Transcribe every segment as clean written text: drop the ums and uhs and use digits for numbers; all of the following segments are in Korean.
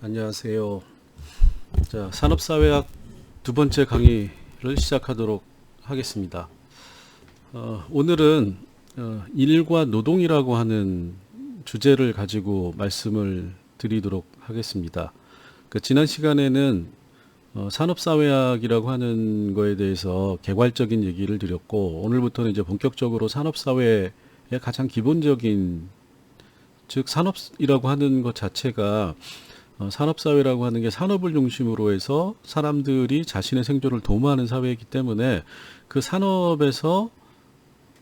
안녕하세요. 자, 산업사회학 두 번째 강의를 시작하도록 하겠습니다. 오늘은 일과 노동이라고 하는 주제를 가지고 말씀을 드리도록 하겠습니다. 지난 시간에는 산업사회학이라고 하는 거에 대해서 개괄적인 얘기를 드렸고, 오늘부터는 이제 본격적으로 산업사회의 가장 기본적인, 즉 산업이라고 하는 것 자체가 산업사회라고 하는 게 산업을 중심으로 해서 사람들이 자신의 생존을 도모하는 사회이기 때문에 그 산업에서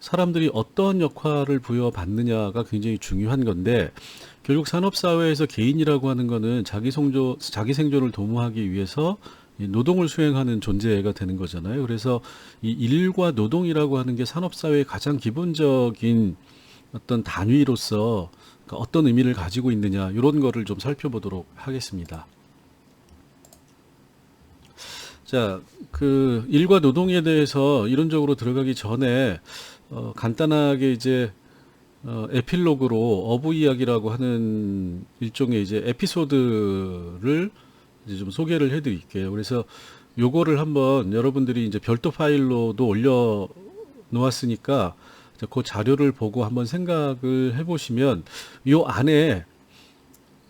사람들이 어떤 역할을 부여받느냐가 굉장히 중요한 건데, 결국 산업사회에서 개인이라고 하는 거는 자기 생존을 도모하기 위해서 이 노동을 수행하는 존재가 되는 거잖아요. 그래서 이 일과 노동이라고 하는 게 산업사회의 가장 기본적인 어떤 단위로서 어떤 의미를 가지고 있느냐, 이런 거를 좀 살펴보도록 하겠습니다. 자, 그 일과 노동에 대해서 이론적으로 들어가기 전에 간단하게 이제 에필로그로 어부 이야기라고 하는 일종의 이제 에피소드를 이제 좀 소개를 해드릴게요. 그래서 요거를 한번 여러분들이 이제 별도 파일로도 올려 놓았으니까 그 자료를 보고 한번 생각을 해보시면, 요 안에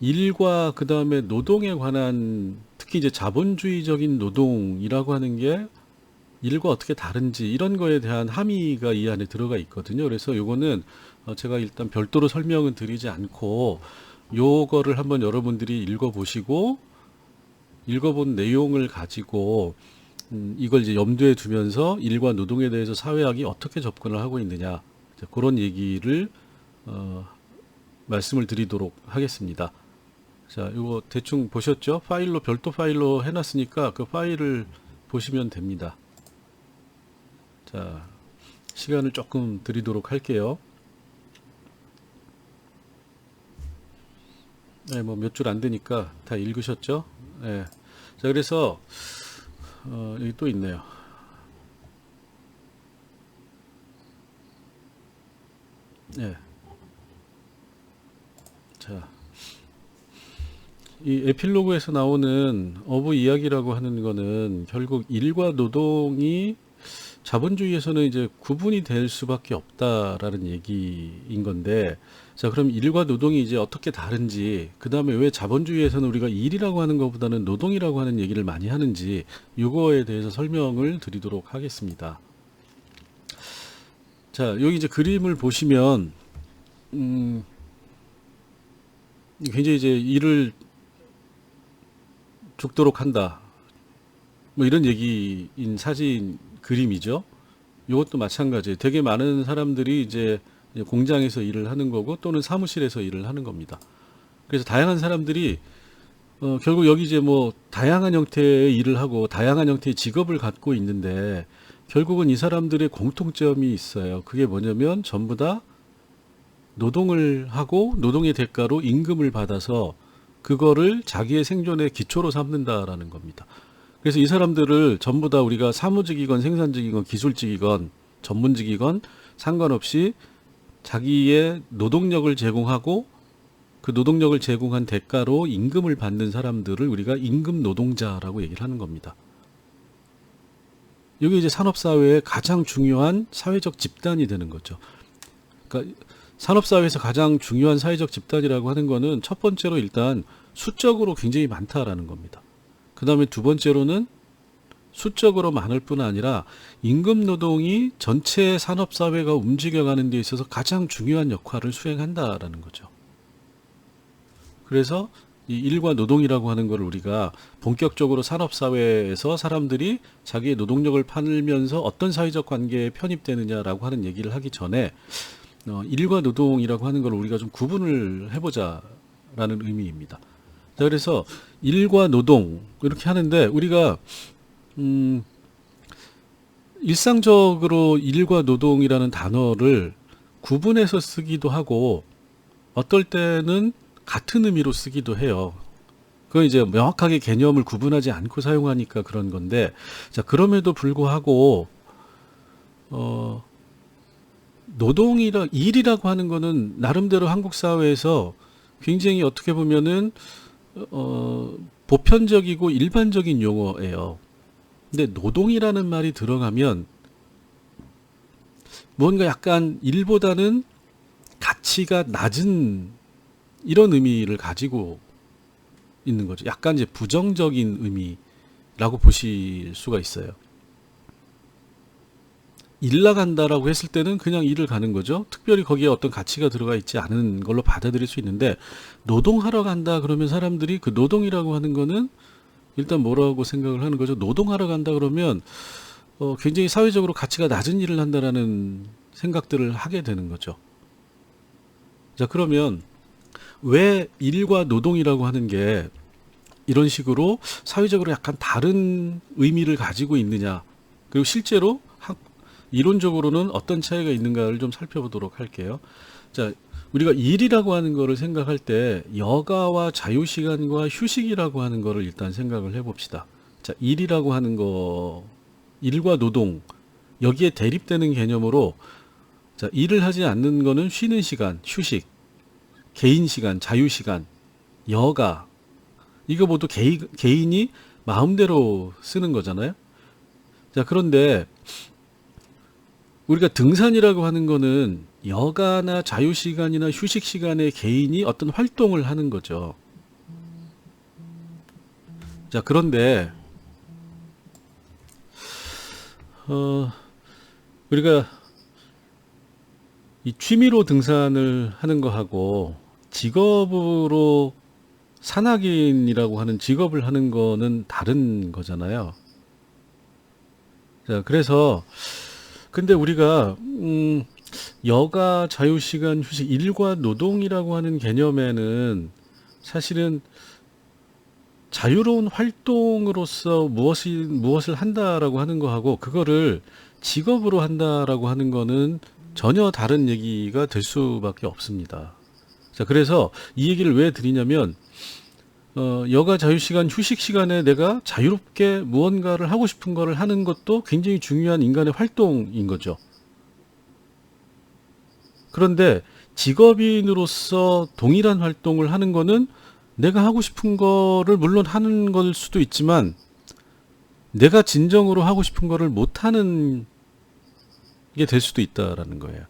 일과 그 다음에 노동에 관한, 특히 이제 자본주의적인 노동이라고 하는 게 일과 어떻게 다른지, 이런 거에 대한 함의가 이 안에 들어가 있거든요. 그래서 요거는 제가 일단 별도로 설명은 드리지 않고 요거를 한번 여러분들이 읽어보시고, 읽어본 내용을 가지고 이걸 이제 염두에 두면서 일과 노동에 대해서 사회학이 어떻게 접근을 하고 있느냐, 그런 얘기를 말씀을 드리도록 하겠습니다. 자, 이거 대충 보셨죠? 파일로, 별도 파일로 해놨으니까 그 파일을 보시면 됩니다. 자, 시간을 조금 드리도록 할게요. 네, 뭐 몇 줄 안 되니까 다 읽으셨죠? 네. 자, 그래서 여기 또 있네요. 네. 자, 이 에필로그에서 나오는 어부 이야기라고 하는 거는 결국 일과 노동이 자본주의에서는 이제 구분이 될 수밖에 없다라는 얘기인 건데, 자, 그럼 일과 노동이 이제 어떻게 다른지, 그 다음에 왜 자본주의에서는 우리가 일이라고 하는 것보다는 노동이라고 하는 얘기를 많이 하는지, 이거에 대해서 설명을 드리도록 하겠습니다. 자, 여기 이제 그림을 보시면, 굉장히 이제 일을 죽도록 한다, 뭐 이런 얘기인 사진 그림이죠. 이것도 마찬가지예요. 되게 많은 사람들이 이제 공장에서 일을 하는 거고, 또는 사무실에서 일을 하는 겁니다. 그래서 다양한 사람들이 결국 여기 이제 뭐 다양한 형태의 일을 하고 다양한 형태의 직업을 갖고 있는데, 결국은 이 사람들의 공통점이 있어요. 그게 뭐냐면 전부 다 노동을 하고 노동의 대가로 임금을 받아서 그거를 자기의 생존의 기초로 삼는다라는 겁니다. 그래서 이 사람들을 전부 다 우리가 사무직이건 생산직이건 기술직이건 전문직이건 상관없이 자기의 노동력을 제공하고 그 노동력을 제공한 대가로 임금을 받는 사람들을 우리가 임금 노동자라고 얘기를 하는 겁니다. 이게 이제 산업사회의 가장 중요한 사회적 집단이 되는 거죠. 그러니까 산업사회에서 가장 중요한 사회적 집단이라고 하는 거는 첫 번째로 일단 수적으로 굉장히 많다라는 겁니다. 그 다음에 두 번째로는 수적으로 많을 뿐 아니라 임금 노동이 전체 산업사회가 움직여가는 데 있어서 가장 중요한 역할을 수행한다라는 거죠. 그래서 이 일과 노동이라고 하는 걸 우리가 본격적으로 산업사회에서 사람들이 자기의 노동력을 팔면서 어떤 사회적 관계에 편입되느냐라고 하는 얘기를 하기 전에 일과 노동이라고 하는 걸 우리가 좀 구분을 해보자라는 의미입니다. 자, 그래서 일과 노동 이렇게 하는데, 우리가 일상적으로 일과 노동이라는 단어를 구분해서 쓰기도 하고 어떨 때는 같은 의미로 쓰기도 해요. 그건 이제 명확하게 개념을 구분하지 않고 사용하니까 그런 건데, 자, 그럼에도 불구하고 일이라고 하는 거는 나름대로 한국 사회에서 굉장히 어떻게 보면은 보편적이고 일반적인 용어예요. 근데 노동이라는 말이 들어가면 뭔가 약간 일보다는 가치가 낮은 이런 의미를 가지고 있는 거죠. 약간 이제 부정적인 의미라고 보실 수가 있어요. 일 나간다라고 했을 때는 그냥 일을 가는 거죠. 특별히 거기에 어떤 가치가 들어가 있지 않은 걸로 받아들일 수 있는데, 노동하러 간다 그러면 사람들이 그 노동이라고 하는 거는 일단 뭐라고 생각을 하는 거죠. 노동하러 간다 그러면 굉장히 사회적으로 가치가 낮은 일을 한다라는 생각들을 하게 되는 거죠. 자, 그러면 왜 일과 노동이라고 하는 게 이런 식으로 사회적으로 약간 다른 의미를 가지고 있느냐, 그리고 실제로 이론적으로는 어떤 차이가 있는가를 좀 살펴보도록 할게요. 자, 우리가 일이라고 하는 거를 생각할 때 여가와 자유시간과 휴식이라고 하는 거를 일단 생각을 해봅시다. 자, 일이라고 하는 거, 일과 노동, 여기에 대립되는 개념으로, 자, 일을 하지 않는 거는 쉬는 시간, 휴식, 개인 시간, 자유 시간, 여가, 이거 모두 개인이 마음대로 쓰는 거잖아요. 자, 그런데 우리가 등산이라고 하는 거는 여가나 자유 시간이나 휴식 시간에 개인이 어떤 활동을 하는 거죠. 자, 그런데 우리가 이 취미로 등산을 하는 거하고 직업으로 산악인이라고 하는 직업을 하는 거는 다른 거잖아요. 자, 그래서 근데 우리가 여가, 자유시간, 휴식, 일과 노동이라고 하는 개념에는 사실은 자유로운 활동으로서 무엇을 한다라고 하는 거하고 그거를 직업으로 한다라고 하는 거는 전혀 다른 얘기가 될 수밖에 없습니다. 자, 그래서 이 얘기를 왜 드리냐면 여가 자유시간, 휴식 시간에 내가 자유롭게 무언가를 하고 싶은 거를 하는 것도 굉장히 중요한 인간의 활동인 거죠. 그런데 직업인으로서 동일한 활동을 하는 거는 내가 하고 싶은 거를 물론 하는 걸 수도 있지만 내가 진정으로 하고 싶은 거를 못 하는 게 될 수도 있다라는 거예요.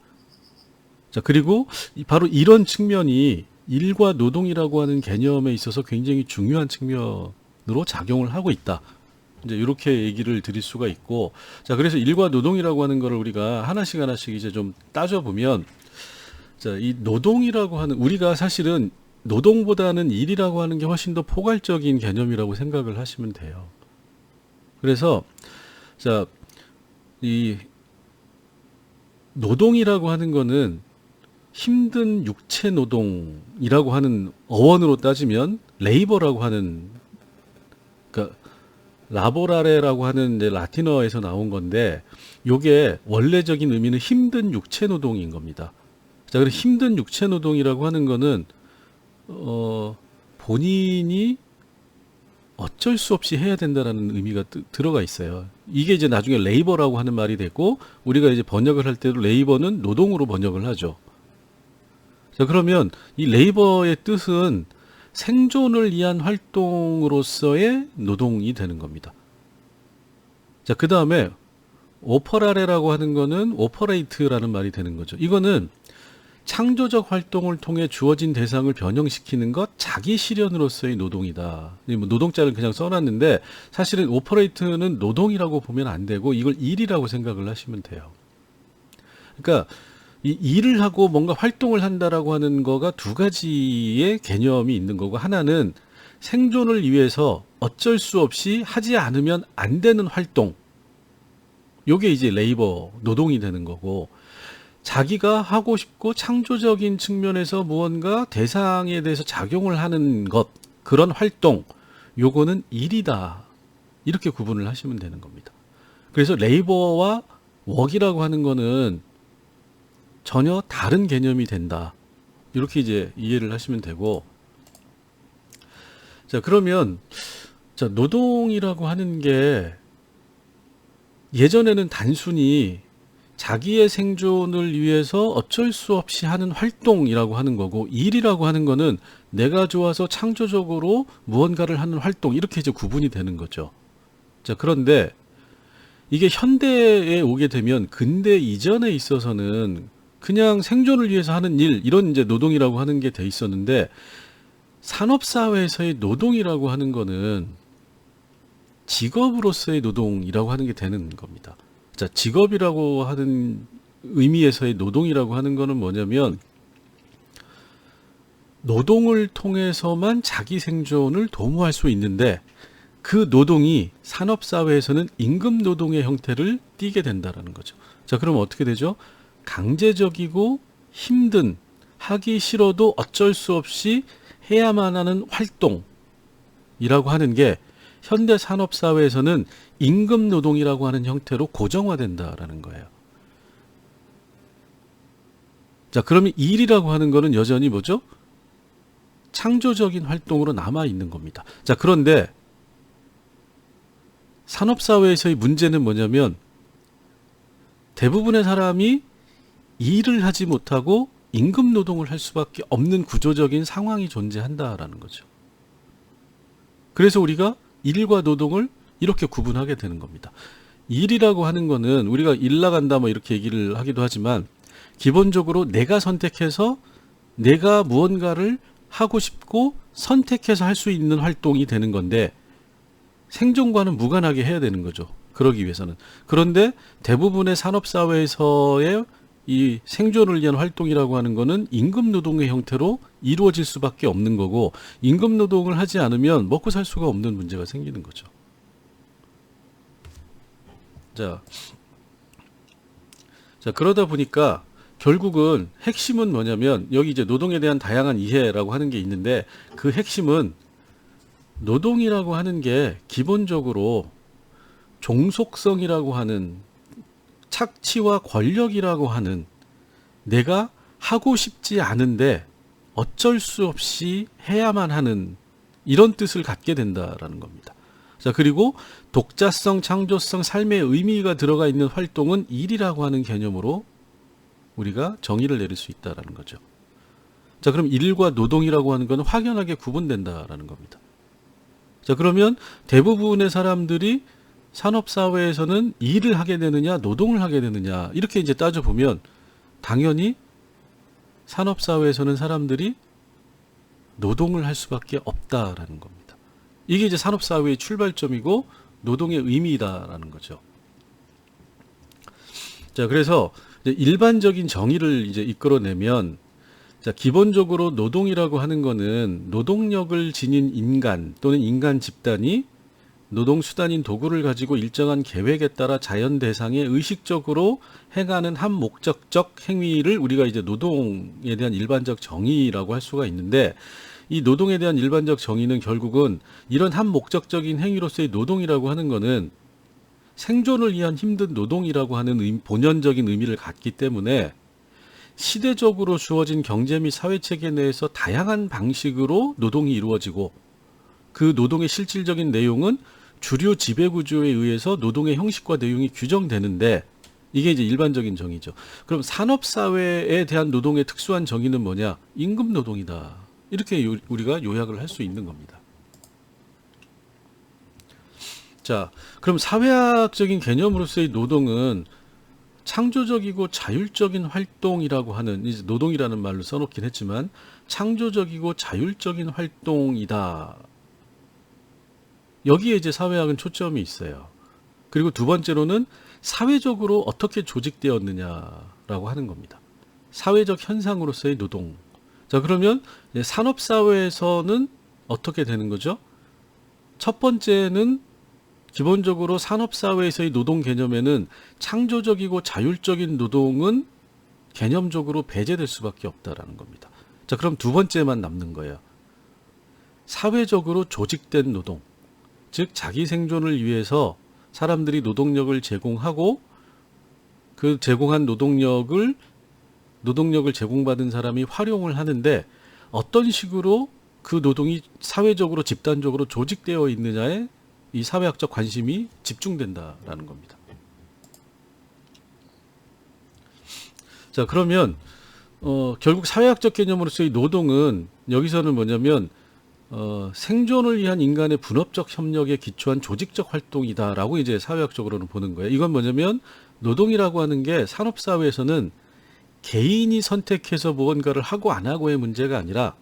자, 그리고 바로 이런 측면이 일과 노동이라고 하는 개념에 있어서 굉장히 중요한 측면으로 작용을 하고 있다. 이제 이렇게 얘기를 드릴 수가 있고, 자, 그래서 일과 노동이라고 하는 거를 우리가 하나씩 이제 좀 따져보면, 자, 이 노동이라고 하는, 우리가 사실은 노동보다는 일이라고 하는 게 훨씬 더 포괄적인 개념이라고 생각을 하시면 돼요. 그래서, 자, 이 노동이라고 하는 거는 힘든 육체 노동이라고 하는 어원으로 따지면 레이버라고 하는, 그러니까 라보라레라고 하는 이제 라틴어에서 나온 건데 요게 원래적인 의미는 힘든 육체 노동인 겁니다. 자, 그럼 힘든 육체 노동이라고 하는 거는 본인이 어쩔 수 없이 해야 된다라는 의미가 들어가 있어요. 이게 이제 나중에 레이버라고 하는 말이 되고 우리가 이제 번역을 할 때도 레이버는 노동으로 번역을 하죠. 자, 그러면 이 레이버의 뜻은 생존을 위한 활동으로서의 노동이 되는 겁니다. 자, 그 다음에 오퍼라레라고 하는 거는 오퍼레이트라는 말이 되는 거죠. 이거는 창조적 활동을 통해 주어진 대상을 변형시키는 것, 자기 실현으로서의 노동이다. 노동자를 그냥 써놨는데 사실은 오퍼레이트는 노동이라고 보면 안 되고 이걸 일이라고 생각을 하시면 돼요. 그러니까 이 일을 하고 뭔가 활동을 한다라고 하는 거가 두 가지의 개념이 있는 거고, 하나는 생존을 위해서 어쩔 수 없이 하지 않으면 안 되는 활동, 요게 이제 레이버, 노동이 되는 거고, 자기가 하고 싶고 창조적인 측면에서 무언가 대상에 대해서 작용을 하는 것, 그런 활동, 요거는 일이다, 이렇게 구분을 하시면 되는 겁니다. 그래서 레이버와 웍이라고 하는 거는 전혀 다른 개념이 된다, 이렇게 이제 이해를 하시면 되고, 자, 그러면 자, 노동이라고 하는 게 예전에는 단순히 자기의 생존을 위해서 어쩔 수 없이 하는 활동이라고 하는 거고, 일이라고 하는 거는 내가 좋아서 창조적으로 무언가를 하는 활동, 이렇게 이제 구분이 되는 거죠. 자, 그런데 이게 현대에 오게 되면 근대 이전에 있어서는 그냥 생존을 위해서 하는 일, 이런 이제 노동이라고 하는 게 돼 있었는데, 산업사회에서의 노동이라고 하는 거는 직업으로서의 노동이라고 하는 게 되는 겁니다. 자, 직업이라고 하는 의미에서의 노동이라고 하는 거는 뭐냐면, 노동을 통해서만 자기 생존을 도모할 수 있는데, 그 노동이 산업사회에서는 임금 노동의 형태를 띠게 된다는 거죠. 자, 그럼 어떻게 되죠? 강제적이고 힘든, 하기 싫어도 어쩔 수 없이 해야만 하는 활동이라고 하는 게 현대 산업사회에서는 임금 노동이라고 하는 형태로 고정화된다라는 거예요. 자, 그러면 일이라고 하는 거는 여전히 뭐죠? 창조적인 활동으로 남아 있는 겁니다. 자, 그런데 산업사회에서의 문제는 뭐냐면, 대부분의 사람이 일을 하지 못하고 임금 노동을 할 수밖에 없는 구조적인 상황이 존재한다라는 거죠. 그래서 우리가 일과 노동을 이렇게 구분하게 되는 겁니다. 일이라고 하는 거는 우리가 일 나간다 뭐 이렇게 얘기를 하기도 하지만, 기본적으로 내가 선택해서 내가 무언가를 하고 싶고 선택해서 할 수 있는 활동이 되는 건데, 생존과는 무관하게 해야 되는 거죠. 그러기 위해서는. 그런데 대부분의 산업사회에서의 이 생존을 위한 활동이라고 하는 거는 임금 노동의 형태로 이루어질 수밖에 없는 거고, 임금 노동을 하지 않으면 먹고 살 수가 없는 문제가 생기는 거죠. 자, 그러다 보니까 결국은 핵심은 뭐냐면, 여기 이제 노동에 대한 다양한 이해라고 하는 게 있는데, 그 핵심은 노동이라고 하는 게 기본적으로 종속성이라고 하는, 착취와 권력이라고 하는, 내가 하고 싶지 않은데 어쩔 수 없이 해야만 하는 이런 뜻을 갖게 된다라는 겁니다. 자, 그리고 독자성, 창조성, 삶의 의미가 들어가 있는 활동은 일이라고 하는 개념으로 우리가 정의를 내릴 수 있다라는 거죠. 자, 그럼 일과 노동이라고 하는 것은 확연하게 구분된다라는 겁니다. 자, 그러면 대부분의 사람들이 산업사회에서는 일을 하게 되느냐, 노동을 하게 되느냐, 이렇게 이제 따져보면 당연히 산업사회에서는 사람들이 노동을 할 수밖에 없다라는 겁니다. 이게 이제 산업사회의 출발점이고 노동의 의미다라는 거죠. 자, 그래서 이제 일반적인 정의를 이제 이끌어내면, 자, 기본적으로 노동이라고 하는 거는 노동력을 지닌 인간 또는 인간 집단이 노동수단인 도구를 가지고 일정한 계획에 따라 자연 대상에 의식적으로 행하는 한 목적적 행위를 우리가 이제 노동에 대한 일반적 정의라고 할 수가 있는데, 이 노동에 대한 일반적 정의는 결국은 이런 한 목적적인 행위로서의 노동이라고 하는 거는 생존을 위한 힘든 노동이라고 하는 본연적인 의미를 갖기 때문에, 시대적으로 주어진 경제 및 사회체계 내에서 다양한 방식으로 노동이 이루어지고, 그 노동의 실질적인 내용은 주류 지배구조에 의해서 노동의 형식과 내용이 규정되는데, 이게 이제 일반적인 정의죠. 그럼 산업사회에 대한 노동의 특수한 정의는 뭐냐? 임금 노동이다. 이렇게 우리가 요약을 할 수 있는 겁니다. 자, 그럼 사회학적인 개념으로서의 노동은 창조적이고 자율적인 활동이라고 하는, 이제 노동이라는 말로 써놓긴 했지만 창조적이고 자율적인 활동이다. 여기에 이제 사회학은 초점이 있어요. 그리고 두 번째로는 사회적으로 어떻게 조직되었느냐라고 하는 겁니다. 사회적 현상으로서의 노동. 자, 그러면 산업사회에서는 어떻게 되는 거죠? 첫 번째는 기본적으로 산업사회에서의 노동 개념에는 창조적이고 자율적인 노동은 개념적으로 배제될 수밖에 없다라는 겁니다. 자, 그럼 두 번째만 남는 거예요. 사회적으로 조직된 노동. 즉 자기 생존을 위해서 사람들이 노동력을 제공하고, 그 제공한 노동력을 제공받은 사람이 활용을 하는데, 어떤 식으로 그 노동이 사회적으로 집단적으로 조직되어 있느냐에 이 사회학적 관심이 집중된다라는 겁니다. 자, 그러면 결국 사회학적 개념으로서의 노동은 여기서는 뭐냐면 생존을 위한 인간의 분업적 협력에 기초한 조직적 활동이다라고 이제 사회학적으로는 보는 거예요. 이건 뭐냐면 노동이라고 하는 게 산업사회에서는 개인이 선택해서 무언가를 하고 안 하고의 문제가 아니라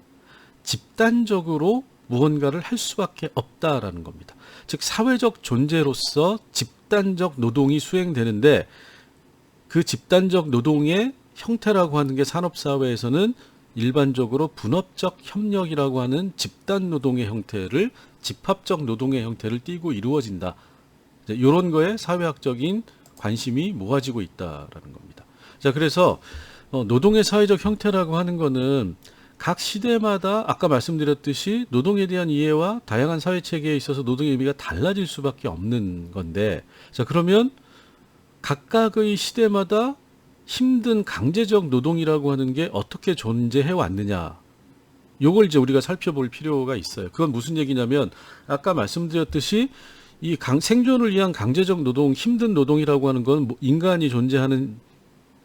집단적으로 무언가를 할 수밖에 없다라는 겁니다. 즉 사회적 존재로서 집단적 노동이 수행되는데 그 집단적 노동의 형태라고 하는 게 산업사회에서는 일반적으로 분업적 협력이라고 하는 집단 노동의 형태를 집합적 노동의 형태를 띠고 이루어진다. 이런 거에 사회학적인 관심이 모아지고 있다라는 겁니다. 자, 그래서 노동의 사회적 형태라고 하는 거는 각 시대마다 아까 말씀드렸듯이 노동에 대한 이해와 다양한 사회 체계에 있어서 노동의 의미가 달라질 수밖에 없는 건데, 자, 그러면 각각의 시대마다 힘든 강제적 노동이라고 하는 게 어떻게 존재해 왔느냐, 요걸 이제 우리가 살펴볼 필요가 있어요. 그건 무슨 얘기냐면 아까 말씀드렸듯이 이 생존을 위한 강제적 노동, 힘든 노동이라고 하는 건 인간이 존재하는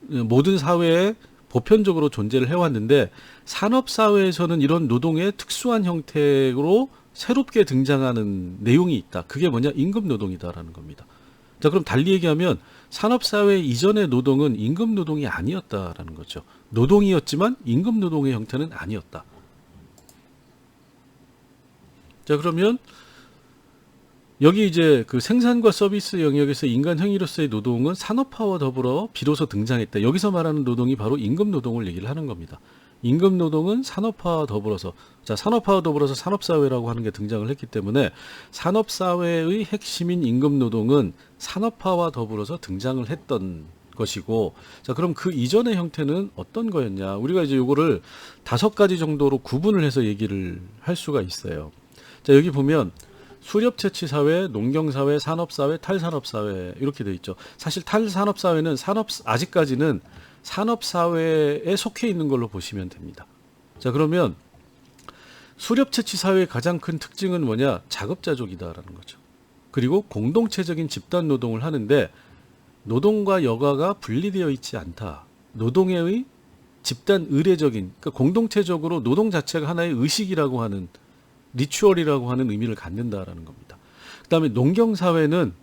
모든 사회에 보편적으로 존재를 해왔는데 산업사회에서는 이런 노동의 특수한 형태로 새롭게 등장하는 내용이 있다. 그게 뭐냐? 임금노동이다라는 겁니다. 자, 그럼 달리 얘기하면 산업사회 이전의 노동은 임금노동이 아니었다라는 거죠. 노동이었지만 임금노동의 형태는 아니었다. 자, 그러면 여기 이제 그 생산과 서비스 영역에서 인간 행위로서의 노동은 산업화와 더불어 비로소 등장했다. 여기서 말하는 노동이 바로 임금 노동을 얘기를 하는 겁니다. 임금 노동은 산업화와 더불어서, 자, 산업화와 더불어서 산업사회라고 하는 게 등장을 했기 때문에 산업사회의 핵심인 임금 노동은 산업화와 더불어서 등장을 했던 것이고, 자, 그럼 그 이전의 형태는 어떤 거였냐? 우리가 이제 요거를 5가지 정도로 구분을 해서 얘기를 할 수가 있어요. 자, 여기 보면 수렵채취사회, 농경사회, 산업사회, 탈산업사회 이렇게 되어 있죠. 사실 탈산업사회는 아직까지는 산업사회에 속해 있는 걸로 보시면 됩니다. 자, 그러면 수렵채취사회의 가장 큰 특징은 뭐냐? 자급자족이다라는 거죠. 그리고 공동체적인 집단 노동을 하는데 노동과 여가가 분리되어 있지 않다. 노동의 집단 의례적인, 그러니까 공동체적으로 노동 자체가 하나의 의식이라고 하는, 리추얼이라고 하는 의미를 갖는다라는 겁니다. 그 다음에 농경사회는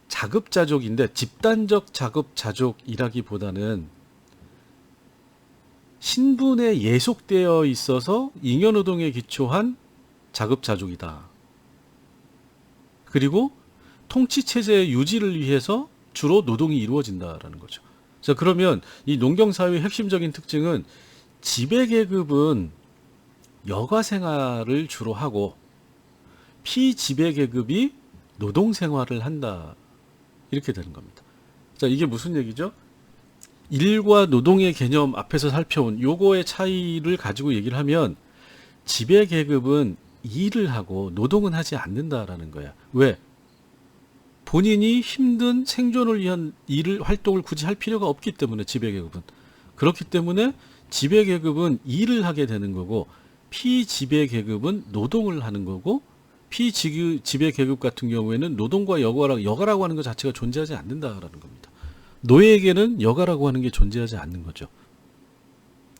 자급자족인데 집단적 자급자족이라기보다는 신분에 예속되어 있어서 잉여노동에 기초한 자급자족이다. 그리고 통치체제의 유지를 위해서 주로 노동이 이루어진다라는 거죠. 자, 그러면 이 농경사회의 핵심적인 특징은 지배계급은 여가 생활을 주로 하고 피지배계급이 노동 생활을 한다. 이렇게 되는 겁니다. 자, 이게 무슨 얘기죠? 일과 노동의 개념 앞에서 살펴온 요거의 차이를 가지고 얘기를 하면 지배계급은 일을 하고 노동은 하지 않는다라는 거야. 왜? 본인이 힘든 생존을 위한 활동을 굳이 할 필요가 없기 때문에 지배계급은. 그렇기 때문에 지배계급은 일을 하게 되는 거고 피지배계급은 노동을 하는 거고 피지배계급 같은 경우에는 노동과 여가라고 하는 것 자체가 존재하지 않는다라는 겁니다. 노예에게는 여가라고 하는 게 존재하지 않는 거죠.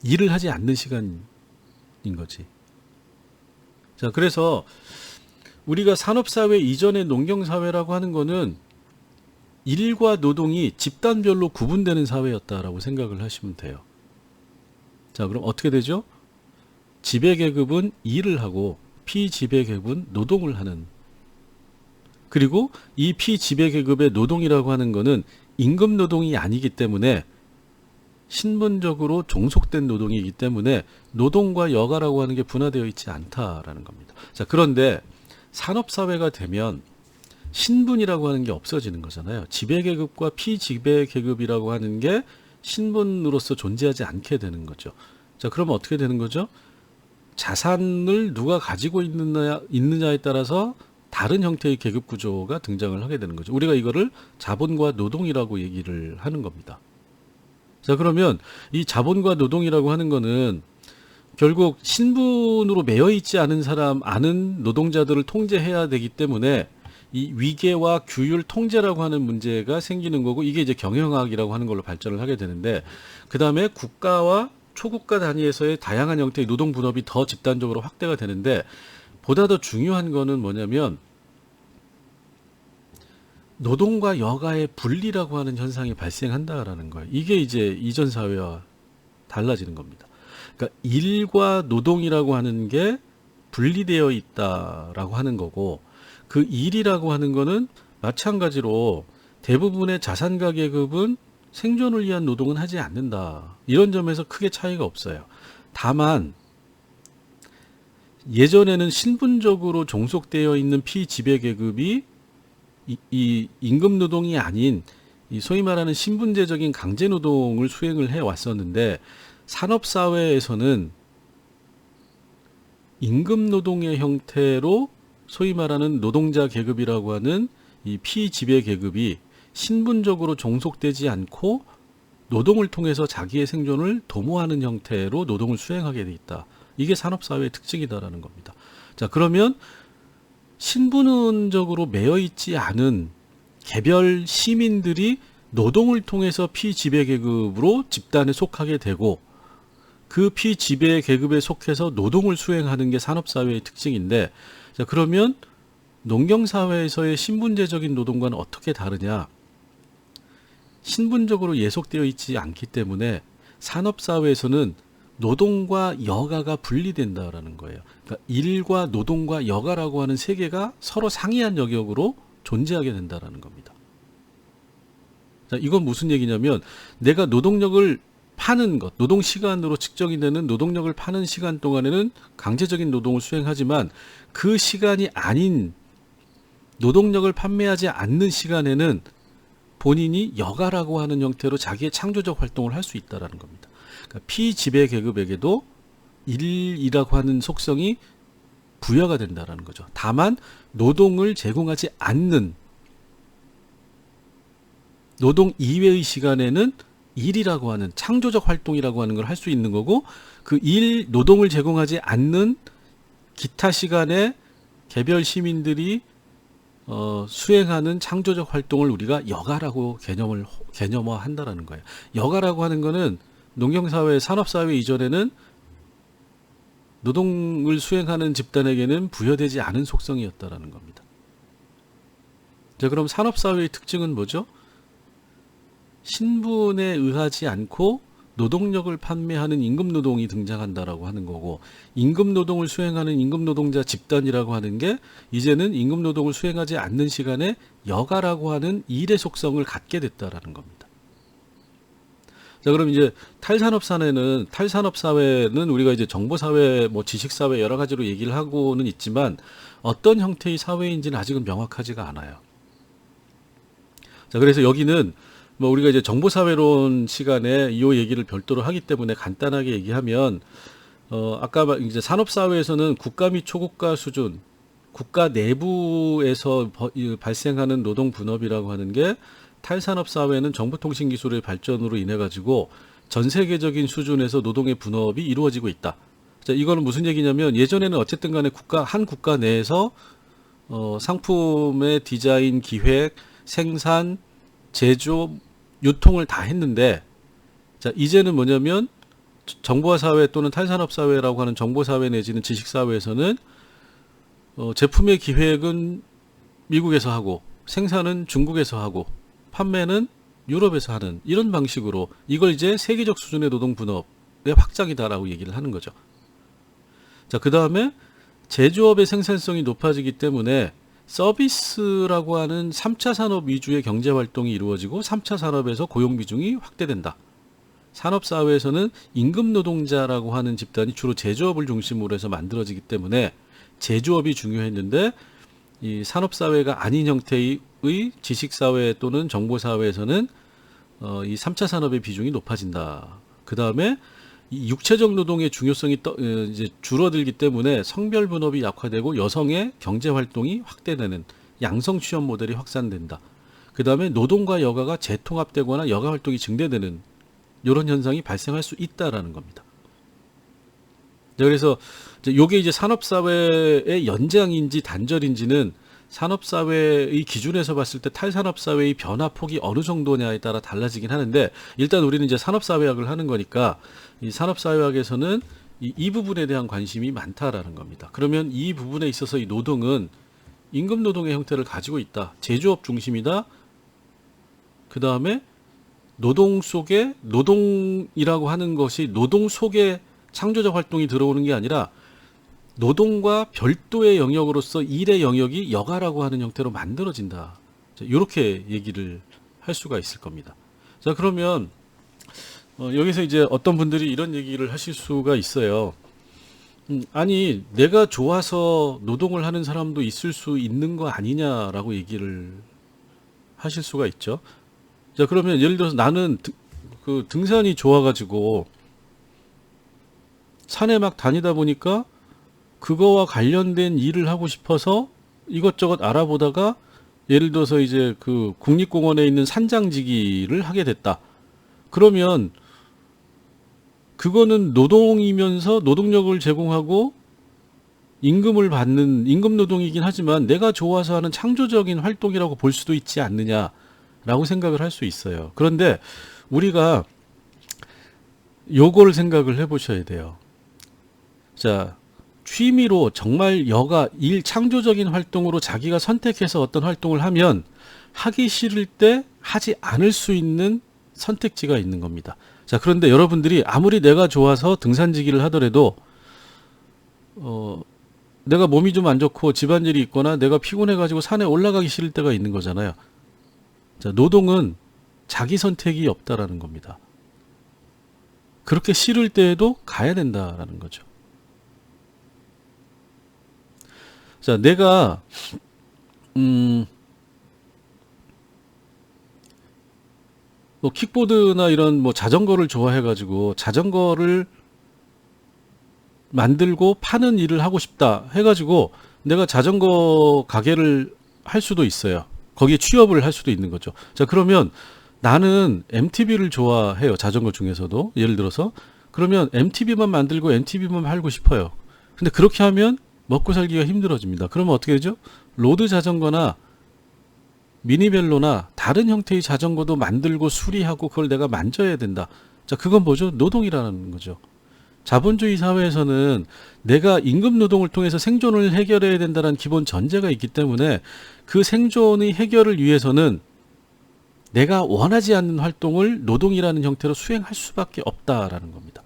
일을 하지 않는 시간인 거지. 자, 그래서 우리가 산업사회 이전의 농경사회라고 하는 거는 일과 노동이 집단별로 구분되는 사회였다라고 생각을 하시면 돼요. 자, 그럼 어떻게 되죠? 지배계급은 일을 하고 피지배계급은 노동을 하는, 그리고 이 피지배계급의 노동이라고 하는 거는 임금노동이 아니기 때문에 신분적으로 종속된 노동이기 때문에 노동과 여가라고 하는 게 분화되어 있지 않다라는 겁니다. 자, 그런데 산업사회가 되면 신분이라고 하는 게 없어지는 거잖아요. 지배계급과 피지배계급이라고 하는 게 신분으로서 존재하지 않게 되는 거죠. 자, 그러면 어떻게 되는 거죠? 자산을 누가 가지고 있느냐에 따라서 다른 형태의 계급 구조가 등장을 하게 되는 거죠. 우리가 이거를 자본과 노동이라고 얘기를 하는 겁니다. 자, 그러면 이 자본과 노동이라고 하는 거는 결국 신분으로 매여 있지 않은 노동자들을 통제해야 되기 때문에 이 위계와 규율 통제라고 하는 문제가 생기는 거고, 이게 이제 경영학이라고 하는 걸로 발전을 하게 되는데, 그 다음에 국가와 초국가 단위에서의 다양한 형태의 노동 분업이 더 집단적으로 확대가 되는데, 보다 더 중요한 거는 뭐냐면 노동과 여가의 분리라고 하는 현상이 발생한다라는 거예요. 이게 이제 이전 사회와 달라지는 겁니다. 그러니까 일과 노동이라고 하는 게 분리되어 있다라고 하는 거고, 그 일이라고 하는 거는 마찬가지로 대부분의 자산가 계급은 생존을 위한 노동은 하지 않는다. 이런 점에서 크게 차이가 없어요. 다만 예전에는 신분적으로 종속되어 있는 피지배 계급이 이 임금 노동이 아닌 이 소위 말하는 신분제적인 강제 노동을 수행을 해 왔었는데, 산업 사회에서는 임금 노동의 형태로 소위 말하는 노동자 계급이라고 하는 이 피지배 계급이 신분적으로 종속되지 않고 노동을 통해서 자기의 생존을 도모하는 형태로 노동을 수행하게 돼 있다. 이게 산업 사회의 특징이다라는 겁니다. 자, 그러면 신분적으로 매여 있지 않은 개별 시민들이 노동을 통해서 피지배 계급으로 집단에 속하게 되고, 그 피지배 계급에 속해서 노동을 수행하는 게 산업사회의 특징인데, 자, 그러면 농경사회에서의 신분제적인 노동과는 어떻게 다르냐? 신분적으로 예속되어 있지 않기 때문에 산업사회에서는 노동과 여가가 분리된다라는 거예요. 그러니까 일과 노동과 여가라고 하는 세 개가 서로 상이한 영역으로 존재하게 된다라는 겁니다. 자, 이건 무슨 얘기냐면, 내가 노동력을 파는 것, 노동 시간으로 측정이 되는 노동력을 파는 시간 동안에는 강제적인 노동을 수행하지만, 그 시간이 아닌 노동력을 판매하지 않는 시간에는 본인이 여가라고 하는 형태로 자기의 창조적 활동을 할 수 있다라는 겁니다. 그러니까 피지배 계급에게도 일이라고 하는 속성이 부여가 된다라는 거죠. 다만 노동을 제공하지 않는 노동 이외의 시간에는 일이라고 하는 창조적 활동이라고 하는 걸 할 수 있는 거고, 그 일, 노동을 제공하지 않는 기타 시간에 개별 시민들이 수행하는 창조적 활동을 우리가 여가라고 개념화한다라는 거예요. 여가라고 하는 거는 농경사회, 산업사회 이전에는 노동을 수행하는 집단에게는 부여되지 않은 속성이었다라는 겁니다. 자, 그럼 산업사회의 특징은 뭐죠? 신분에 의하지 않고 노동력을 판매하는 임금노동이 등장한다라고 하는 거고, 임금노동을 수행하는 임금노동자 집단이라고 하는 게 이제는 임금노동을 수행하지 않는 시간에 여가라고 하는 일의 속성을 갖게 됐다라는 겁니다. 자, 그럼 이제 탈산업사회는 우리가 이제 정보사회, 뭐 지식사회 여러 가지로 얘기를 하고는 있지만, 어떤 형태의 사회인지는 아직은 명확하지가 않아요. 자, 그래서 여기는 뭐 우리가 이제 정보사회론 시간에 이 얘기를 별도로 하기 때문에 간단하게 얘기하면, 아까 이제 산업사회에서는 국가 및 초국가 수준, 국가 내부에서 발생하는 노동 분업이라고 하는 게, 탈산업사회는 정보통신기술의 발전으로 인해 가지고 전 세계적인 수준에서 노동의 분업이 이루어지고 있다. 자, 이거는 무슨 얘기냐면, 예전에는 어쨌든 간에 한 국가 내에서 상품의 디자인, 기획, 생산, 제조, 유통을 다 했는데, 자, 이제는 뭐냐면 정보화 사회 또는 탈산업 사회라고 하는 정보사회 내지는 지식사회에서는 제품의 기획은 미국에서 하고, 생산은 중국에서 하고, 판매는 유럽에서 하는 이런 방식으로, 이걸 이제 세계적 수준의 노동 분업의 확장이다라고 얘기를 하는 거죠. 자, 그 다음에 제조업의 생산성이 높아지기 때문에 서비스라고 하는 3차 산업 위주의 경제 활동이 이루어지고, 3차 산업에서 고용 비중이 확대된다. 산업사회에서는 임금 노동자라고 하는 집단이 주로 제조업을 중심으로 해서 만들어지기 때문에 제조업이 중요했는데, 이 산업사회가 아닌 형태의 지식사회 또는 정보사회에서는 이 3차 산업의 비중이 높아진다. 그 다음에 이 육체적 노동의 중요성이 이제 줄어들기 때문에 성별 분업이 약화되고 여성의 경제 활동이 확대되는 양성 취업 모델이 확산된다. 그 다음에 노동과 여가가 재통합되거나 여가 활동이 증대되는 이런 현상이 발생할 수 있다라는 겁니다. 그래서 이게 이제 산업사회의 연장인지 단절인지는 산업사회의 기준에서 봤을 때 탈산업사회의 변화폭이 어느 정도냐에 따라 달라지긴 하는데, 일단 우리는 이제 산업사회학을 하는 거니까 이 산업사회학에서는 이 부분에 대한 관심이 많다라는 겁니다. 그러면 이 부분에 있어서 이 노동은 임금노동의 형태를 가지고 있다. 제조업 중심이다. 그 다음에 노동 속에, 노동이라고 하는 것이 노동 속에 창조적 활동이 들어오는 게 아니라 노동과 별도의 영역으로서 일의 영역이 여가라고 하는 형태로 만들어진다. 이렇게 얘기를 할 수가 있을 겁니다. 자, 그러면 여기서 이제 어떤 분들이 이런 얘기를 하실 수가 있어요. 아니, 내가 좋아서 노동을 하는 사람도 있을 수 있는 거 아니냐라고 얘기를 하실 수가 있죠. 자, 그러면 예를 들어서 나는 그 등산이 좋아가지고 산에 막 다니다 보니까 그거와 관련된 일을 하고 싶어서 이것저것 알아보다가 예를 들어서 이제 그 국립공원에 있는 산장지기를 하게 됐다. 그러면 그거는 노동이면서 노동력을 제공하고 임금을 받는 임금 노동이긴 하지만 내가 좋아서 하는 창조적인 활동이라고 볼 수도 있지 않느냐라고 생각을 할 수 있어요. 그런데 우리가 요걸 생각을 해보셔야 돼요. 자, 취미로 정말 여가 일 창조적인 활동으로 자기가 선택해서 어떤 활동을 하면 하기 싫을 때 하지 않을 수 있는 선택지가 있는 겁니다. 자, 그런데 여러분들이 아무리 내가 좋아서 등산지기를 하더라도 내가 몸이 좀 안 좋고 집안일이 있거나 내가 피곤해 가지고 산에 올라가기 싫을 때가 있는 거잖아요. 자, 노동은 자기 선택이 없다라는 겁니다. 그렇게 싫을 때에도 가야 된다라는 거죠. 자, 내가 뭐 킥보드나 이런 뭐 자전거를 좋아해가지고 자전거를 만들고 파는 일을 하고 싶다 해가지고 내가 자전거 가게를 할 수도 있어요. 거기에 취업을 할 수도 있는 거죠. 자, 그러면 나는 MTB를 좋아해요. 자전거 중에서도. 예를 들어서 그러면 MTB만 만들고 MTB만 팔고 싶어요. 근데 그렇게 하면 먹고 살기가 힘들어집니다. 그러면 어떻게 되죠? 로드 자전거나 미니벨로나 다른 형태의 자전거도 만들고 수리하고 그걸 내가 만져야 된다. 자, 그건 뭐죠? 노동이라는 거죠. 자본주의 사회에서는 내가 임금 노동을 통해서 생존을 해결해야 된다는 기본 전제가 있기 때문에 그 생존의 해결을 위해서는 내가 원하지 않는 활동을 노동이라는 형태로 수행할 수밖에 없다라는 겁니다.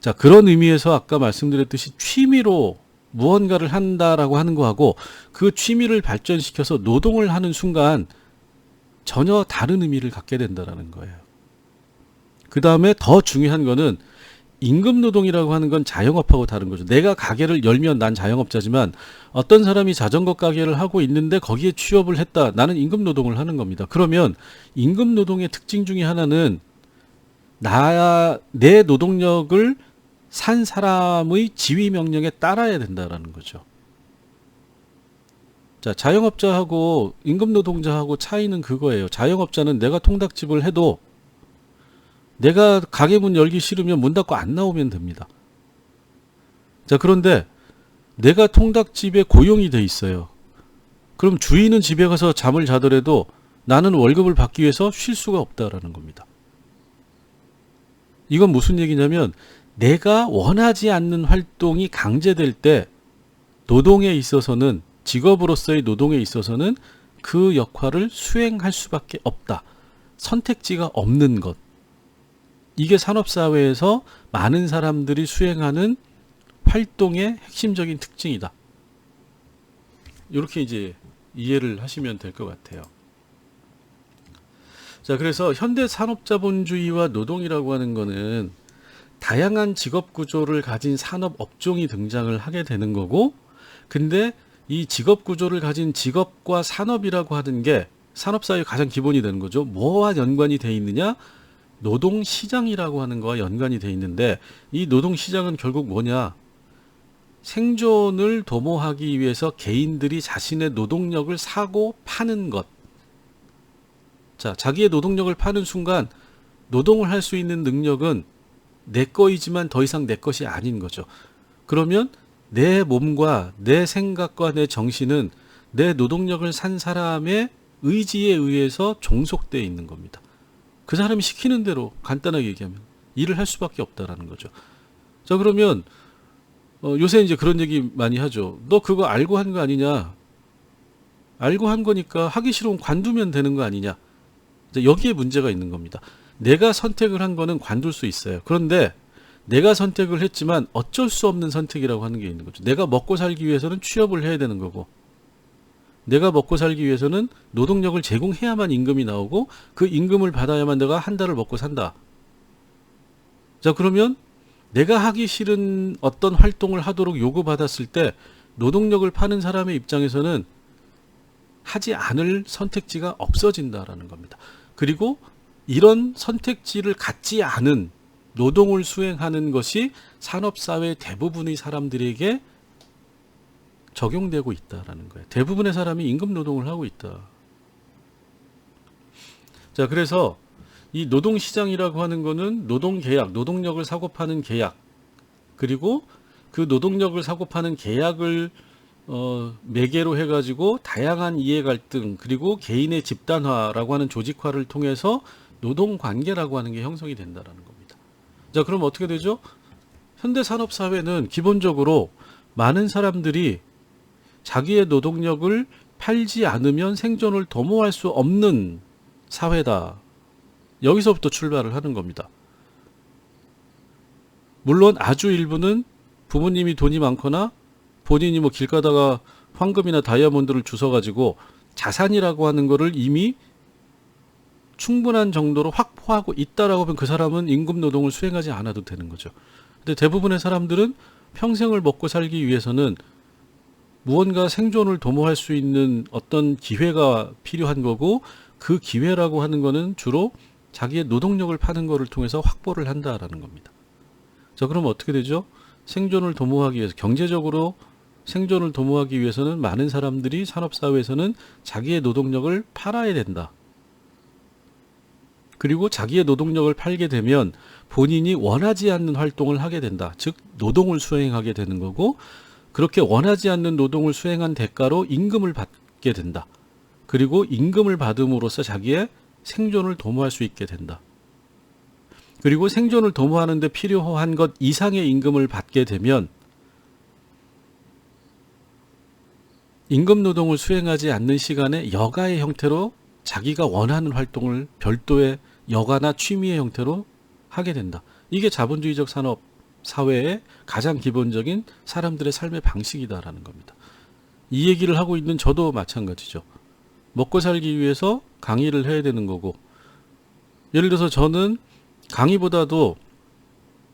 자, 그런 의미에서 아까 말씀드렸듯이 취미로 무언가를 한다라고 하는 거하고 그 취미를 발전시켜서 노동을 하는 순간 전혀 다른 의미를 갖게 된다라는 거예요. 그 다음에 더 중요한 거는 임금 노동이라고 하는 건 자영업하고 다른 거죠. 내가 가게를 열면 난 자영업자지만 어떤 사람이 자전거 가게를 하고 있는데 거기에 취업을 했다. 나는 임금 노동을 하는 겁니다. 그러면 임금 노동의 특징 중에 하나는 내 노동력을 산 사람의 지휘 명령에 따라야 된다라는 거죠. 자, 자영업자하고 임금 노동자하고 차이는 그거예요. 자영업자는 내가 통닭집을 해도 내가 가게 문 열기 싫으면 문 닫고 안 나오면 됩니다. 자, 그런데 내가 통닭집에 고용이 돼 있어요. 그럼 주인은 집에 가서 잠을 자더라도 나는 월급을 받기 위해서 쉴 수가 없다라는 겁니다. 이건 무슨 얘기냐면 내가 원하지 않는 활동이 강제될 때 노동에 있어서는 직업으로서의 노동에 있어서는 그 역할을 수행할 수밖에 없다. 선택지가 없는 것. 이게 산업사회에서 많은 사람들이 수행하는 활동의 핵심적인 특징이다. 이렇게 이제 이해를 하시면 될 것 같아요. 자, 그래서 현대 산업자본주의와 노동이라고 하는 거는 다양한 직업 구조를 가진 산업 업종이 등장을 하게 되는 거고, 근데 이 직업 구조를 가진 직업과 산업이라고 하는 게 산업사회의 가장 기본이 되는 거죠. 뭐와 연관이 돼 있느냐? 노동시장이라고 하는 거와 연관이 돼 있는데 이 노동시장은 결국 뭐냐? 생존을 도모하기 위해서 개인들이 자신의 노동력을 사고 파는 것. 자, 자기의 노동력을 파는 순간 노동을 할 수 있는 능력은 내 거이지만 더 이상 내 것이 아닌 거죠. 그러면 내 몸과 내 생각과 내 정신은 내 노동력을 산 사람의 의지에 의해서 종속되어 있는 겁니다. 그 사람이 시키는 대로 간단하게 얘기하면 일을 할 수밖에 없다라는 거죠. 자, 그러면 요새 이제 그런 얘기 많이 하죠. 너 그거 알고 한 거 아니냐? 알고 한 거니까 하기 싫으면 관두면 되는 거 아니냐? 여기에 문제가 있는 겁니다. 내가 선택을 한 거는 관둘 수 있어요. 그런데 내가 선택을 했지만 어쩔 수 없는 선택이라고 하는 게 있는 거죠. 내가 먹고 살기 위해서는 취업을 해야 되는 거고, 내가 먹고 살기 위해서는 노동력을 제공해야만 임금이 나오고, 그 임금을 받아야만 내가 한 달을 먹고 산다. 자, 그러면 내가 하기 싫은 어떤 활동을 하도록 요구받았을 때 노동력을 파는 사람의 입장에서는 하지 않을 선택지가 없어진다라는 겁니다. 그리고 이런 선택지를 갖지 않은 노동을 수행하는 것이 산업사회 대부분의 사람들에게 적용되고 있다라는 거예요. 대부분의 사람이 임금 노동을 하고 있다. 자, 그래서 이 노동시장이라고 하는 거는 노동계약, 노동력을 사고 파는 계약, 그리고 그 노동력을 사고 파는 계약을 매개로 해가지고 다양한 이해갈등, 그리고 개인의 집단화라고 하는 조직화를 통해서 노동관계라고 하는 게 형성이 된다라는 겁니다. 자, 그럼 어떻게 되죠? 현대산업사회는 기본적으로 많은 사람들이 자기의 노동력을 팔지 않으면 생존을 도모할 수 없는 사회다. 여기서부터 출발을 하는 겁니다. 물론 아주 일부는 부모님이 돈이 많거나 본인이 뭐 길 가다가 황금이나 다이아몬드를 주워가지고 자산이라고 하는 거를 이미 충분한 정도로 확보하고 있다라고 하면 그 사람은 임금 노동을 수행하지 않아도 되는 거죠. 근데 대부분의 사람들은 평생을 먹고 살기 위해서는 무언가 생존을 도모할 수 있는 어떤 기회가 필요한 거고, 그 기회라고 하는 거는 주로 자기의 노동력을 파는 거를 통해서 확보를 한다라는 겁니다. 자, 그럼 어떻게 되죠? 생존을 도모하기 위해서, 경제적으로 생존을 도모하기 위해서는 많은 사람들이 산업사회에서는 자기의 노동력을 팔아야 된다. 그리고 자기의 노동력을 팔게 되면 본인이 원하지 않는 활동을 하게 된다. 즉 노동을 수행하게 되는 거고, 그렇게 원하지 않는 노동을 수행한 대가로 임금을 받게 된다. 그리고 임금을 받음으로써 자기의 생존을 도모할 수 있게 된다. 그리고 생존을 도모하는 데 필요한 것 이상의 임금을 받게 되면 임금 노동을 수행하지 않는 시간에 여가의 형태로 자기가 원하는 활동을 별도의 여가나 취미의 형태로 하게 된다. 이게 자본주의적 산업 사회의 가장 기본적인 사람들의 삶의 방식이다라는 겁니다. 이 얘기를 하고 있는 저도 마찬가지죠. 먹고 살기 위해서 강의를 해야 되는 거고, 예를 들어서 저는 강의보다도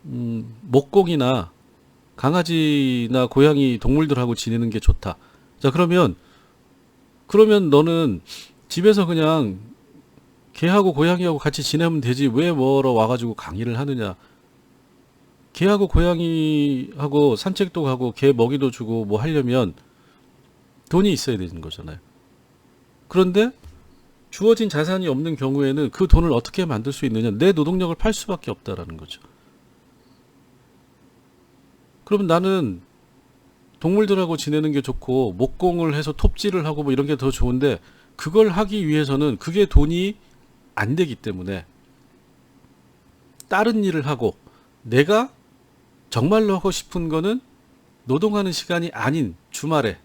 목공이나 강아지나 고양이 동물들하고 지내는 게 좋다. 자, 그러면 너는 집에서 그냥 개하고 고양이하고 같이 지내면 되지 왜 뭐러 와가지고 강의를 하느냐. 개하고 고양이하고 산책도 가고 개 먹이도 주고 뭐 하려면 돈이 있어야 되는 거잖아요. 그런데 주어진 자산이 없는 경우에는 그 돈을 어떻게 만들 수 있느냐. 내 노동력을 팔 수밖에 없다라는 거죠. 그럼 나는 동물들하고 지내는 게 좋고 목공을 해서 톱질을 하고 뭐 이런 게 더 좋은데, 그걸 하기 위해서는 그게 돈이 안 되기 때문에 다른 일을 하고, 내가 정말로 하고 싶은 거는 노동하는 시간이 아닌 주말에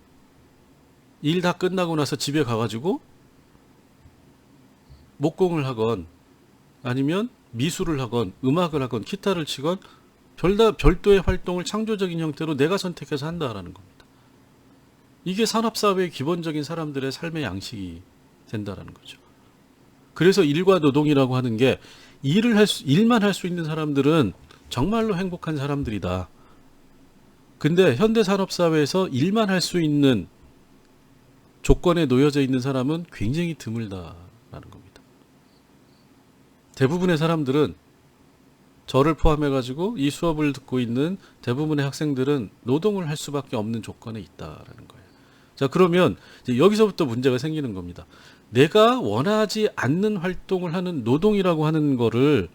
일 다 끝나고 나서 집에 가가지고 목공을 하건 아니면 미술을 하건 음악을 하건 기타를 치건 별도의 활동을 창조적인 형태로 내가 선택해서 한다라는 겁니다. 이게 산업사회의 기본적인 사람들의 삶의 양식이 된다라는 거죠. 그래서 일과 노동이라고 하는 게 일만 할 수 있는 사람들은 정말로 행복한 사람들이다. 근데 현대 산업사회에서 일만 할 수 있는 조건에 놓여져 있는 사람은 굉장히 드물다라는 겁니다. 대부분의 사람들은, 저를 포함해가지고 이 수업을 듣고 있는 대부분의 학생들은 노동을 할 수밖에 없는 조건에 있다라는 거예요. 자, 그러면 이제 여기서부터 문제가 생기는 겁니다. 내가 원하지 않는 활동을 하는 노동이라고 하는 거를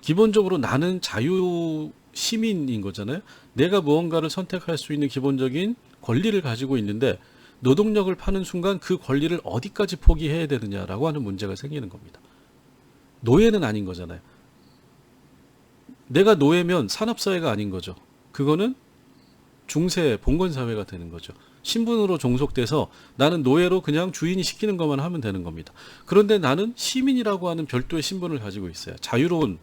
기본적으로 나는 자유 시민인 거잖아요. 내가 무언가를 선택할 수 있는 기본적인 권리를 가지고 있는데, 노동력을 파는 순간 그 권리를 어디까지 포기해야 되느냐라고 하는 문제가 생기는 겁니다. 노예는 아닌 거잖아요. 내가 노예면 산업사회가 아닌 거죠. 그거는 중세 봉건사회가 되는 거죠. 신분으로 종속돼서 나는 노예로 그냥 주인이 시키는 것만 하면 되는 겁니다. 그런데 나는 시민이라고 하는 별도의 신분을 가지고 있어요. 자유로운,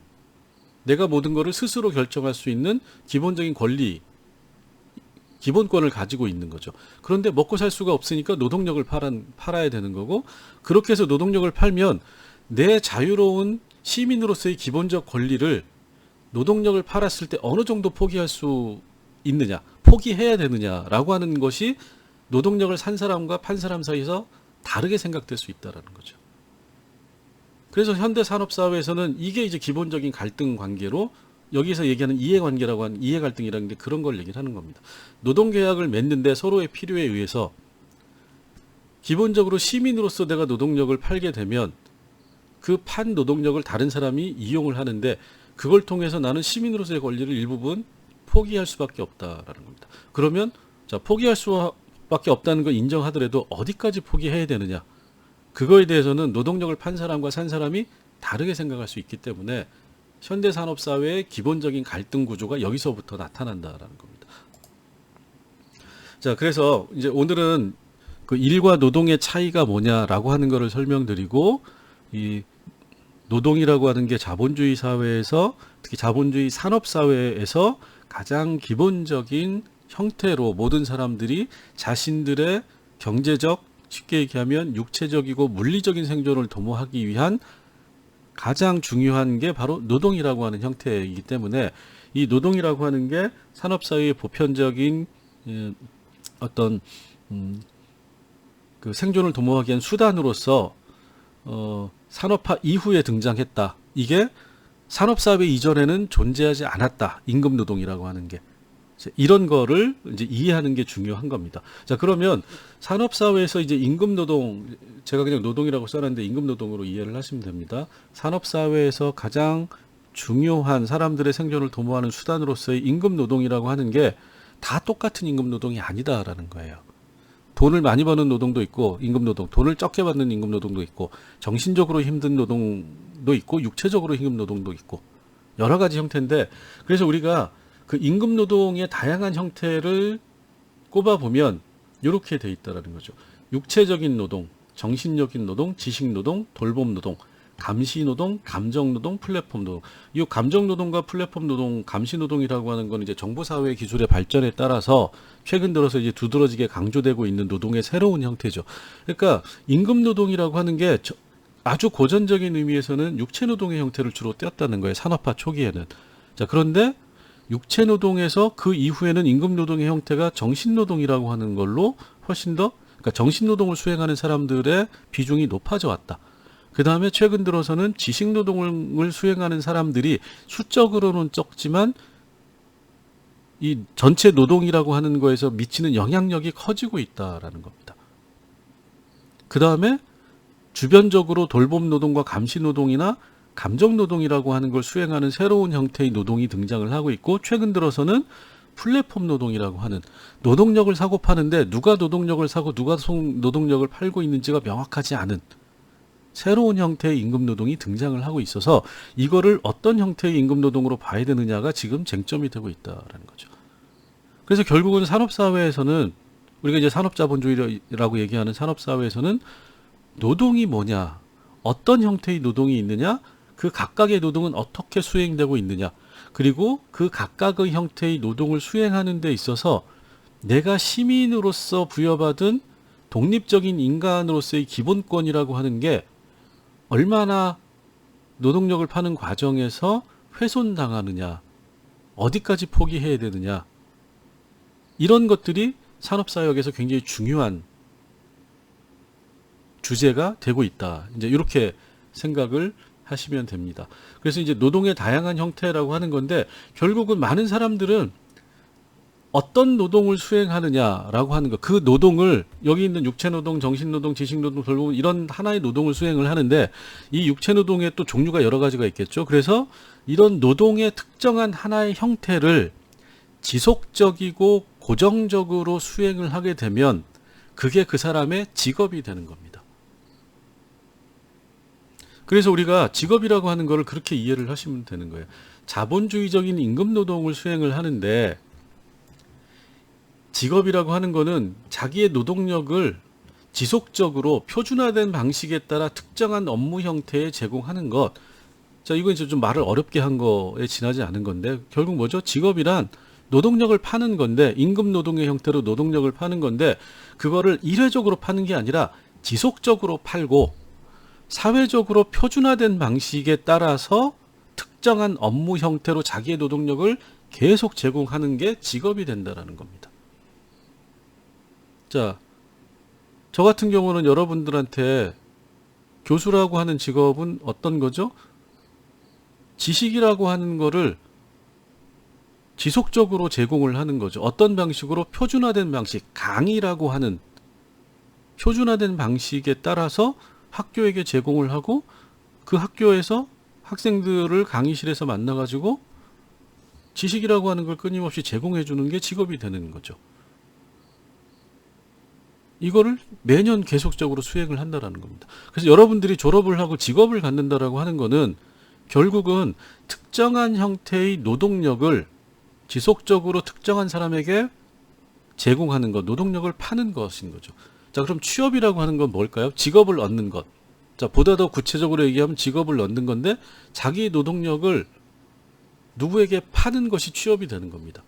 내가 모든 것을 스스로 결정할 수 있는 기본적인 권리, 기본권을 가지고 있는 거죠. 그런데 먹고 살 수가 없으니까 노동력을 팔아야 되는 거고, 그렇게 해서 노동력을 팔면 내 자유로운 시민으로서의 기본적 권리를 노동력을 팔았을 때 어느 정도 포기할 수 있느냐, 포기해야 되느냐라고 하는 것이 노동력을 산 사람과 판 사람 사이에서 다르게 생각될 수 있다라는 거죠. 그래서 현대 산업 사회에서는 이게 이제 기본적인 갈등 관계로, 여기서 얘기하는 이해관계라고 하는 이해 갈등이라는 게 그런 걸 얘기를 하는 겁니다. 노동 계약을 맺는데 서로의 필요에 의해서 기본적으로 시민으로서 내가 노동력을 팔게 되면 그 판 노동력을 다른 사람이 이용을 하는데, 그걸 통해서 나는 시민으로서의 권리를 일부분 포기할 수밖에 없다라는 겁니다. 그러면 자, 포기할 수밖에 없다는 걸 인정하더라도 어디까지 포기해야 되느냐, 그거에 대해서는 노동력을 판 사람과 산 사람이 다르게 생각할 수 있기 때문에 현대 산업 사회의 기본적인 갈등 구조가 여기서부터 나타난다라는 겁니다. 자, 그래서 이제 오늘은 그 일과 노동의 차이가 뭐냐라고 하는 것을 설명드리고, 이 노동이라고 하는 게 자본주의 사회에서, 특히 자본주의 산업 사회에서 가장 기본적인 형태로 모든 사람들이 자신들의 경제적, 쉽게 얘기하면 육체적이고 물리적인 생존을 도모하기 위한 가장 중요한 게 바로 노동이라고 하는 형태이기 때문에, 이 노동이라고 하는 게 산업사회의 보편적인 어떤 그 생존을 도모하기 위한 수단으로서 산업화 이후에 등장했다. 이게 산업사회 이전에는 존재하지 않았다. 임금노동이라고 하는 게. 이런 거를 이제 이해하는 게 중요한 겁니다. 자, 그러면 산업사회에서 이제 임금노동, 제가 그냥 노동이라고 써놨는데 임금노동으로 이해를 하시면 됩니다. 산업사회에서 가장 중요한 사람들의 생존을 도모하는 수단으로서의 임금노동이라고 하는 게 다 똑같은 임금노동이 아니다라는 거예요. 돈을 많이 버는 노동도 있고, 임금노동, 돈을 적게 받는 임금노동도 있고, 정신적으로 힘든 노동도 있고, 육체적으로 힘든 노동도 있고, 여러 가지 형태인데, 그래서 우리가 그 임금노동의 다양한 형태를 꼽아보면 이렇게 돼 있다라는 거죠. 육체적인 노동, 정신적인 노동, 지식노동, 돌봄노동, 감시노동, 감정노동, 플랫폼노동. 이 감정노동과 플랫폼노동, 감시노동이라고 하는 건 이제 정보사회 기술의 발전에 따라서 최근 들어서 이제 두드러지게 강조되고 있는 노동의 새로운 형태죠. 그러니까 임금노동이라고 하는 게 아주 고전적인 의미에서는 육체노동의 형태를 주로 띄었다는 거예요. 산업화 초기에는. 자, 그런데 육체노동에서 그 이후에는 임금노동의 형태가 정신노동이라고 하는 걸로 훨씬 더, 그러니까 정신노동을 수행하는 사람들의 비중이 높아져 왔다. 그 다음에 최근 들어서는 지식노동을 수행하는 사람들이 수적으로는 적지만 이 전체 노동이라고 하는 거에서 미치는 영향력이 커지고 있다라는 겁니다. 그 다음에 주변적으로 돌봄노동과 감시노동이나 감정노동이라고 하는 걸 수행하는 새로운 형태의 노동이 등장을 하고 있고, 최근 들어서는 플랫폼 노동이라고 하는, 노동력을 사고 파는데 누가 노동력을 사고 누가 노동력을 팔고 있는지가 명확하지 않은 새로운 형태의 임금노동이 등장을 하고 있어서 이거를 어떤 형태의 임금노동으로 봐야 되느냐가 지금 쟁점이 되고 있다라는 거죠. 그래서 결국은 산업사회에서는, 우리가 이제 산업자본주의라고 얘기하는 산업사회에서는 노동이 뭐냐, 어떤 형태의 노동이 있느냐, 그 각각의 노동은 어떻게 수행되고 있느냐, 그리고 그 각각의 형태의 노동을 수행하는 데 있어서 내가 시민으로서 부여받은 독립적인 인간으로서의 기본권이라고 하는 게 얼마나 노동력을 파는 과정에서 훼손당하느냐, 어디까지 포기해야 되느냐, 이런 것들이 산업사역에서 굉장히 중요한 주제가 되고 있다. 이제 이렇게 생각을 하시면 됩니다. 그래서 이제 노동의 다양한 형태라고 하는 건데, 결국은 많은 사람들은 어떤 노동을 수행하느냐라고 하는 것, 그 노동을, 여기 있는 육체노동, 정신노동, 지식노동, 돌봄, 이런 하나의 노동을 수행을 하는데, 이 육체노동의 또 종류가 여러 가지가 있겠죠. 그래서 이런 노동의 특정한 하나의 형태를 지속적이고 고정적으로 수행을 하게 되면 그게 그 사람의 직업이 되는 겁니다. 그래서 우리가 직업이라고 하는 것을 그렇게 이해를 하시면 되는 거예요. 자본주의적인 임금노동을 수행을 하는데 직업이라고 하는 거는 자기의 노동력을 지속적으로 표준화된 방식에 따라 특정한 업무 형태에 제공하는 것. 자, 이건 이제 좀 말을 어렵게 한 거에 지나지 않은 건데, 결국 뭐죠? 직업이란 노동력을 파는 건데, 임금 노동의 형태로 노동력을 파는 건데, 그거를 일회적으로 파는 게 아니라 지속적으로 팔고, 사회적으로 표준화된 방식에 따라서 특정한 업무 형태로 자기의 노동력을 계속 제공하는 게 직업이 된다라는 겁니다. 자, 저 같은 경우는 여러분들한테 교수라고 하는 직업은 어떤 거죠? 지식이라고 하는 거를 지속적으로 제공을 하는 거죠. 어떤 방식으로? 표준화된 방식, 강의라고 하는 표준화된 방식에 따라서 학교에게 제공을 하고, 그 학교에서 학생들을 강의실에서 만나가지고 지식이라고 하는 걸 끊임없이 제공해 주는 게 직업이 되는 거죠. 이거를 매년 계속적으로 수행을 한다라는 겁니다. 그래서 여러분들이 졸업을 하고 직업을 갖는다라고 하는 거는 결국은 특정한 형태의 노동력을 지속적으로 특정한 사람에게 제공하는 것, 노동력을 파는 것인 거죠. 자, 그럼 취업이라고 하는 건 뭘까요? 직업을 얻는 것. 자, 보다 더 구체적으로 얘기하면 직업을 얻는 건데, 자기 노동력을 누구에게 파는 것이 취업이 되는 겁니다.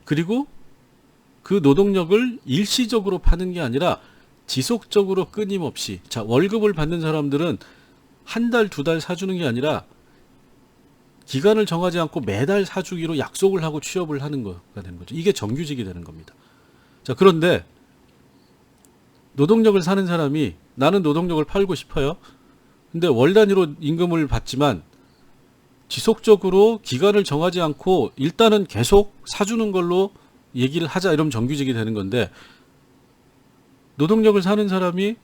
그리고 그 노동력을 일시적으로 파는 게 아니라 지속적으로 끊임없이, 자, 월급을 받는 사람들은 한 달, 두 달 사주는 게 아니라 기간을 정하지 않고 매달 사주기로 약속을 하고 취업을 하는 거가 되는 거죠. 이게 정규직이 되는 겁니다. 자, 그런데 노동력을 사는 사람이 나는 노동력을 팔고 싶어요. 근데 월 단위로 임금을 받지만 지속적으로 기간을 정하지 않고 일단은 계속 사주는 걸로 얘기를 하자, 이러면 정규직이 되는 건데, 노동력을 사는 사람이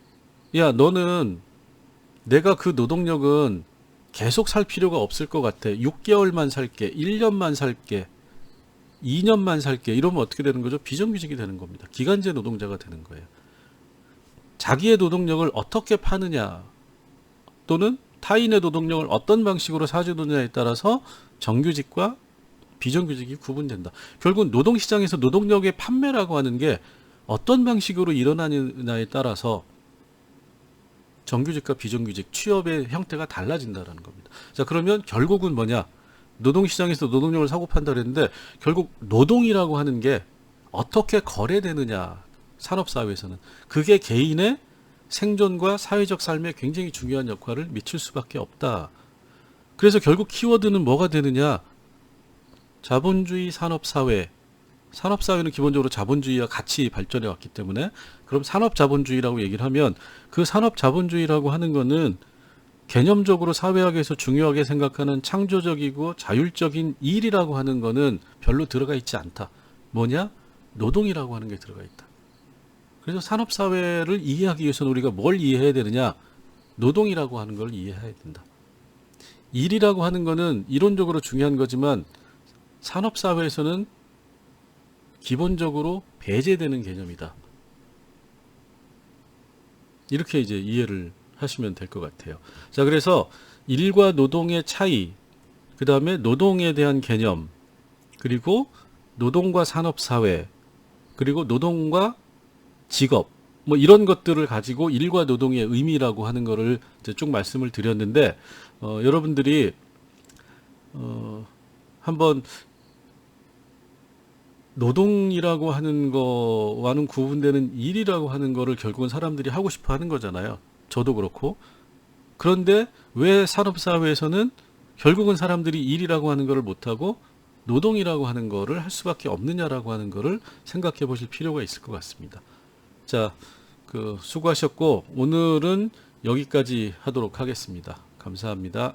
야, 너는 내가 그 노동력은 계속 살 필요가 없을 것 같아. 6개월만 살게, 1년만 살게, 2년만 살게, 이러면 어떻게 되는 거죠? 비정규직이 되는 겁니다. 기간제 노동자가 되는 거예요. 자기의 노동력을 어떻게 파느냐, 또는 타인의 노동력을 어떤 방식으로 사주느냐에 따라서 정규직과 비정규직이 구분된다. 결국 노동시장에서 노동력의 판매라고 하는 게 어떤 방식으로 일어나느냐에 따라서 정규직과 비정규직, 취업의 형태가 달라진다는 겁니다. 자, 그러면 결국은 뭐냐? 노동시장에서 노동력을 사고 판다 그랬는데, 결국 노동이라고 하는 게 어떻게 거래되느냐, 산업사회에서는. 그게 개인의 생존과 사회적 삶에 굉장히 중요한 역할을 미칠 수밖에 없다. 그래서 결국 키워드는 뭐가 되느냐? 자본주의 산업사회. 산업사회는 기본적으로 자본주의와 같이 발전해 왔기 때문에, 그럼 산업자본주의라고 얘기를 하면, 그 산업자본주의라고 하는 거는 개념적으로 사회학에서 중요하게 생각하는 창조적이고 자율적인 일이라고 하는 거는 별로 들어가 있지 않다. 뭐냐? 노동이라고 하는 게 들어가 있다. 그래서 산업사회를 이해하기 위해서는 우리가 뭘 이해해야 되느냐? 노동이라고 하는 걸 이해해야 된다. 일이라고 하는 거는 이론적으로 중요한 거지만 산업사회에서는 기본적으로 배제되는 개념이다. 이렇게 이제 이해를 하시면 될 것 같아요. 자, 그래서 일과 노동의 차이, 그 다음에 노동에 대한 개념, 그리고 노동과 산업사회, 그리고 노동과 직업, 뭐 이런 것들을 가지고 일과 노동의 의미라고 하는 거를 이제 쭉 말씀을 드렸는데, 여러분들이 한번 노동이라고 하는 거와는 구분되는 일이라고 하는 거를 결국은 사람들이 하고 싶어 하는 거잖아요. 저도 그렇고. 그런데 왜 산업사회에서는 결국은 사람들이 일이라고 하는 거를 못하고 노동이라고 하는 거를 할 수밖에 없느냐라고 하는 거를 생각해 보실 필요가 있을 것 같습니다. 자, 수고하셨고, 오늘은 여기까지 하도록 하겠습니다. 감사합니다.